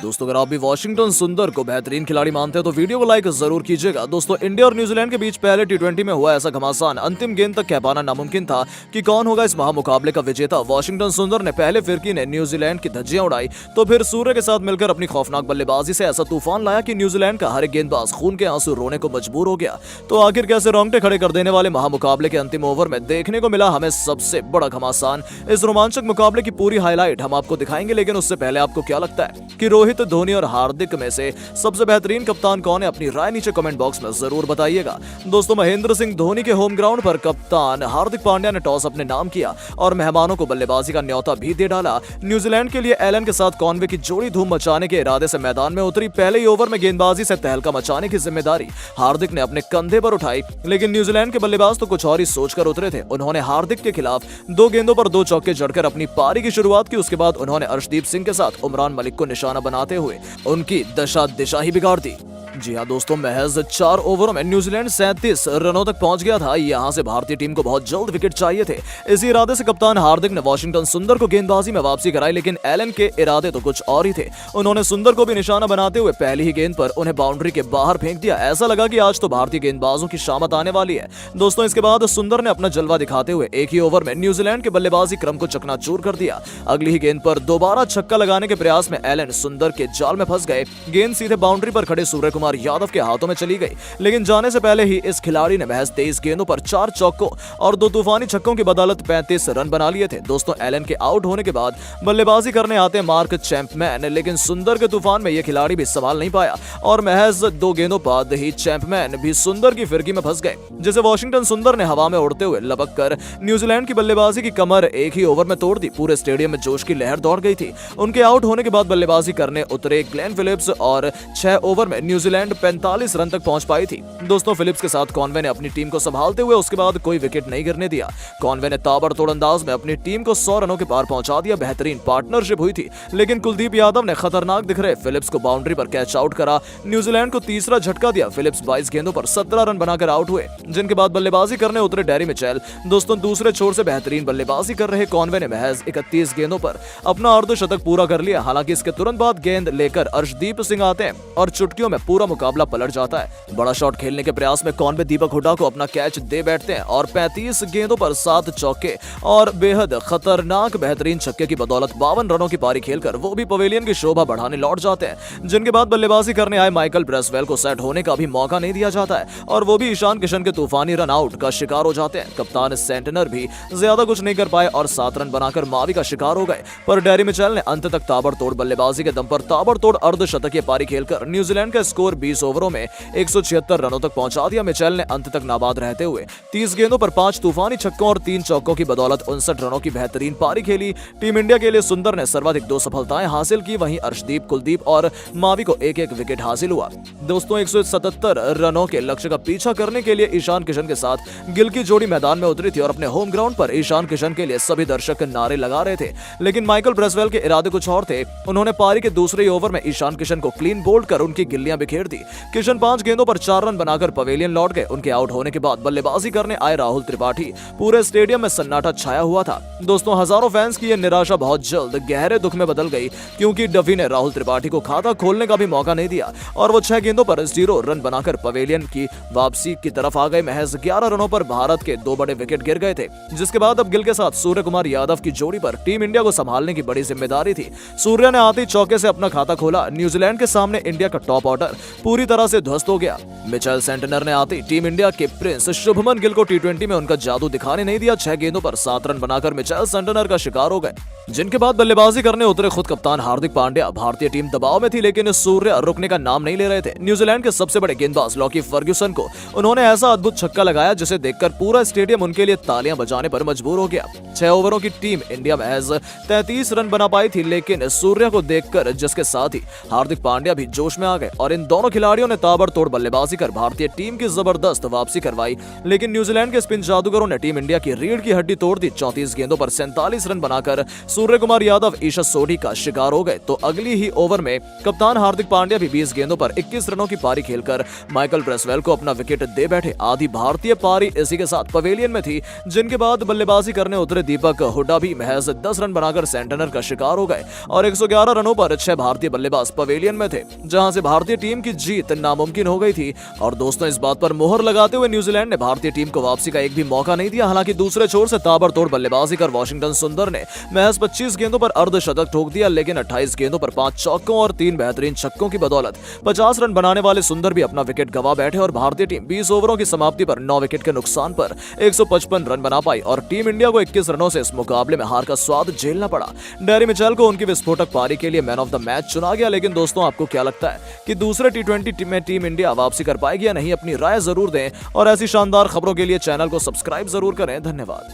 दोस्तों अगर आप भी वॉशिंगटन सुंदर को बेहतरीन खिलाड़ी मानते हैं तो वीडियो को लाइक जरूर कीजिएगा। दोस्तों इंडिया और न्यूजीलैंड के बीच पहले टी20 में हुआ ऐसा घमासान अंतिम गेंद तक कह पाना नामुमकिन था कि कौन होगा इस महामुकाबले का विजेता। वॉशिंगटन सुंदर ने पहले फिरकी ने न्यूजीलैंड की धज्जियां उड़ाई तो फिर सूर्य के साथ मिलकर अपनी खौफनाक बल्लेबाजी से ऐसा तूफान लाया कि न्यूजीलैंड का हर एक गेंदबाज खून के आंसू रोने को मजबूर हो गया। तो आखिर कैसे रोंगटे खड़े कर देने वाले महामुकाबले के अंतिम ओवर में देखने को मिला हमें सबसे बड़ा घमासान। इस रोमांचक मुकाबले की पूरी हाईलाइट हम आपको दिखाएंगे, लेकिन उससे पहले आपको क्या लगता है कि रोहित, धोनी और हार्दिक में से सबसे बेहतरीन कप्तान कौन है? अपनी राय नीचे कमेंट बॉक्स में जरूर बताइएगा। दोस्तों महेंद्र सिंह धोनी के होम ग्राउंड पर कप्तान हार्दिक पांड्या ने टॉस अपने नाम किया और मेहमानों को बल्लेबाजी का न्योता भी दे डाला। न्यूजीलैंड के लिए एलन के साथ कॉनवे की जोड़ी धूम मचाने के इरादे से मैदान में उतरी। पहले ही ओवर में गेंदबाजी से तहलका मचाने की जिम्मेदारी हार्दिक ने अपने कंधे पर उठाई, लेकिन न्यूजीलैंड के बल्लेबाज तो कुछ और ही सोचकर उतरे थे। उन्होंने हार्दिक के खिलाफ 2 गेंदों पर 2 चौके जड़कर अपनी पारी की शुरुआत की। उसके बाद उन्होंने अर्शदीप सिंह के साथ उमरान मलिक को निशाना बनाते हुए उनकी दिशा ही बिगाड़ दी। जी हाँ दोस्तों, महज 4 ओवरों में न्यूजीलैंड 37 रनों तक पहुंच गया था। यहां से भारतीय टीम को बहुत जल्द विकेट चाहिए थे। इसी इरादे से कप्तान हार्दिक ने वॉशिंगटन सुंदर को गेंदबाजी में वापसी कराई, लेकिन एलन के इरादे तो कुछ और ही थे। उन्होंने सुंदर को भी निशाना बनाते हुए पहली ही गेंद पर उन्हें बाउंड्री के बाहर फेंक दिया। ऐसा लगा कि आज तो भारतीय गेंदबाजों की शामत आने वाली है। दोस्तों इसके बाद सुंदर ने अपना जलवा दिखाते हुए एक ही ओवर में न्यूजीलैंड के बल्लेबाजी क्रम को चकनाचूर कर दिया। अगली ही गेंद पर दोबारा छक्का लगाने के प्रयास में एलन सुंदर के जाल में फंस गए। गेंद सीधे बाउंड्री पर खड़े सूर्य कुमार यादव के हाथों में चली गई, लेकिन जाने से पहले ही इस खिलाड़ी ने महज 23 गेंदों पर 4 चौकों और 2 तूफानी छक्कों की बदौलत 35 रन बना लिए थे। दोस्तों एलन के आउट होने के बाद बल्लेबाजी करने आते मार्क चैंपमैन, लेकिन सुंदर के तूफान में यह खिलाड़ी भी संभाल नहीं पाया और महज 2 गेंदों बाद ही चैंपमैन भी सुंदर की फिरकी में फंस गए, जिसे वॉशिंगटन सुंदर ने हवा में उड़ते हुए लपक कर न्यूजीलैंड की बल्लेबाजी की कमर एक ही ओवर में तोड़ दी। पूरे स्टेडियम में जोश की लहर दौड़ गई थी। उनके आउट होने के बाद बल्लेबाजी करने उतरे ग्लेन फिलिप्स और 6 ओवर में न्यूजीलैंड 45 रन तक पहुंच पाई थी। दोस्तों फिलिप्स के साथ कॉनवे ने अपनी टीम को संभालते हुए उसके बाद कोई विकेट नहीं गिरने दिया। कॉनवे ने ताबड़तोड़ अंदाज में अपनी टीम को 100 रनों के पार पहुंचा दिया। बेहतरीन पार्टनरशिप हुई थी, लेकिन कुलदीप यादव ने खतरनाक दिख रहे फिलिप्स को बाउंड्री पर कैच आउट करा। न्यूजीलैंड को तीसरा झटका दिया। फिलिप्स 22 गेंदों पर 17 रन बनाकर आउट हुए, जिनके बाद बल्लेबाजी करने उतरे डेरी मिचेल। दोस्तों दूसरे छोर से बेहतरीन बल्लेबाजी कर रहे कॉनवे ने महज 31 गेंदों पर अपना अर्धशतक पूरा कर लिया। हालांकि इसके तुरंत बाद गेंद लेकर अर्शदीप सिंह आते हैं और चुटकियों में पूरा मुकाबला पलट जाता है। बड़ा शॉट खेलने के प्रयास में कॉनवे दीपक हुड्डा को अपना कैच दे बैठते हैं और 35 गेंदों पर 7 चौके और बेहद खतरनाक बेहतरीन छक्के की बदौलत 52 रनों की पारी खेलकर वो भी पवेलियन की शोभा बढ़ाने लौट जाते हैं। जिनके बाद बल्लेबाजी करने आए माइकल ब्रेसवेल को सेट होने का भी मौका नहीं दिया जाता है और वो भी ईशान किशन के तूफानी रन आउट का शिकार हो जाते हैं। कप्तान सेंटनर भी ज्यादा कुछ नहीं कर पाए और 7 रन बनाकर मावी का शिकार हो गए, पर डेरी मिचेल ने अंत तक ताबड़तोड़ बल्लेबाजी के दम पर ताबड़तोड़ अर्धशतकीय पारी खेलकर न्यूजीलैंड का स्कोर 20 ओवरों में 176 रनों तक पहुंचा दिया। मिचेल ने अंत तक नाबाद रहते हुए 30 गेंदों पर 5 तूफानी छक्कों और 3 चौकों की बदौलत 59 रनों की बेहतरीन पारी खेली। टीम इंडिया के लिए सुंदर ने सर्वाधिक 2 सफलताएं हासिल की, वहीं अर्शदीप, कुलदीप और मावी को एक विकेट हासिल हुआ। दोस्तों 177 रनों के लक्ष्य का पीछा करने के लिए ईशान किशन के साथ गिल की जोड़ी मैदान में उतरी थी और अपने होम ग्राउंड पर ईशान किशन के लिए सभी दर्शक नारे लगा रहे थे, लेकिन माइकल ब्रेसवेल के इरादे कुछ और थे। उन्होंने पारी के दूसरे ओवर में ईशान किशन को क्लीन बोल्ड कर उनकी गिल्लियां बिखेर दी। किशन 5 गेंदों पर 4 रन बनाकर पवेलियन लौट गए। उनके आउट होने के बाद बल्लेबाजी करने आए राहुल त्रिपाठी। पूरे स्टेडियम में सन्नाटा छाया हुआ था। दोस्तों हजारों फैंस की यह निराशा बहुत जल्द गहरे दुख में बदल गई, क्योंकि डफी ने राहुल त्रिपाठी को खाता खोलने का भी मौका नहीं दिया और वो 6 गेंदों पर 0 रन बनाकर पवेलियन की वापसी की तरफ आ गए। महज 11 रनों पर भारत के 2 बड़े विकेट गिर गए थे, जिसके बाद अब गिल के साथ सूर्य कुमार यादव की जोड़ी पर टीम इंडिया को संभालने की बड़ी जिम्मेदारी थी। सूर्य ने आते ही चौके से अपना खाता खोला। न्यूजीलैंड के सामने इंडिया का टॉप ऑर्डर पूरी तरह से ध्वस्त हो गया। मिचेल सेंटनर ने आते टीम इंडिया के प्रिंस शुभमन गिल को टी20 में उनका जादू दिखाने नहीं दिया। 6 गेंदों पर 7 रन बनाकर मिचेल सेंटनर का शिकार हो गए, जिनके बाद बल्लेबाजी करने उतरे खुद कप्तान हार्दिक पांड्या। भारतीय टीम दबाव में थी, लेकिन सूर्य रुकने का नाम नहीं ले रहे थे। न्यूजीलैंड के सबसे बड़े गेंदबाज लॉकी फर्ग्यूसन को उन्होंने ऐसा अद्भुत छक्का लगाया जिसे देखकर पूरा स्टेडियम उनके लिए तालियां बजाने पर मजबूर हो गया। 6 ओवरों की टीम इंडिया महज 33 रन बना पाई थी, लेकिन सूर्य को देखकर जिसके साथ ही हार्दिक पांड्या भी जोश में आ गए और इन दोनों दोनों खिलाड़ियों ने ताबड़तोड़ बल्लेबाजी कर भारतीय टीम की जबरदस्त वापसी करवाई, लेकिन न्यूजीलैंड के स्पिन जादूगरों ने टीम इंडिया की रीढ़ की हड्डी तोड़ दी। 34 गेंदों पर 47 रन बनाकर सूर्य कुमार यादव ईशा सोढ़ी का शिकार हो गए। तो अगली ही ओवर में कप्तान हार्दिक पांड्या भी 20 गेंदों पर 21 रनों की पारी खेलकर माइकल ब्रेसवेल को अपना विकेट दे बैठे। आधी भारतीय पारी इसी के साथ पवेलियन में थी, जिनके बाद बल्लेबाजी करने उतरे दीपक हुड्डा भी महज 10 रन बनाकर सेंटनर का शिकार हो गए और 111 रनों पर 6 भारतीय बल्लेबाज पवेलियन में थे, जहां से भारतीय टीम की जीत नामुमकिन हो गई थी। और दोस्तों, इस बात पर मोहर लगाते हुए न्यूजीलैंड ने भारतीय टीम को वापसी का एक भी मौका नहीं दिया। हालांकि दूसरे छोर से ताबड़तोड़ बल्लेबाजी कर वॉशिंगटन सुंदर ने महज 25 गेंदों पर अर्धशतक ठोक दिया, लेकिन 28 गेंदों पर 5 चौकों और 3 बेहतरीन छक्कों की बदौलत 50 रन बनाने वाले सुंदर भी अपना विकेट गंवा बैठे और भारतीय टीम 20 ओवरों की समाप्ति पर 9 विकेट के नुकसान पर 155 रन बना पाई और टीम इंडिया को 21 रनों से इस मुकाबले में हार का स्वाद झेलना पड़ा। डेरी मिचेल को उनकी विस्फोटक पारी के लिए मैन ऑफ द मैच चुना गया। लेकिन दोस्तों, आपको क्या लगता है कि दूसरे T20 में टीम इंडिया वापसी कर पाएगी या नहीं? अपनी राय जरूर दें और ऐसी शानदार खबरों के लिए चैनल को सब्सक्राइब जरूर करें। धन्यवाद।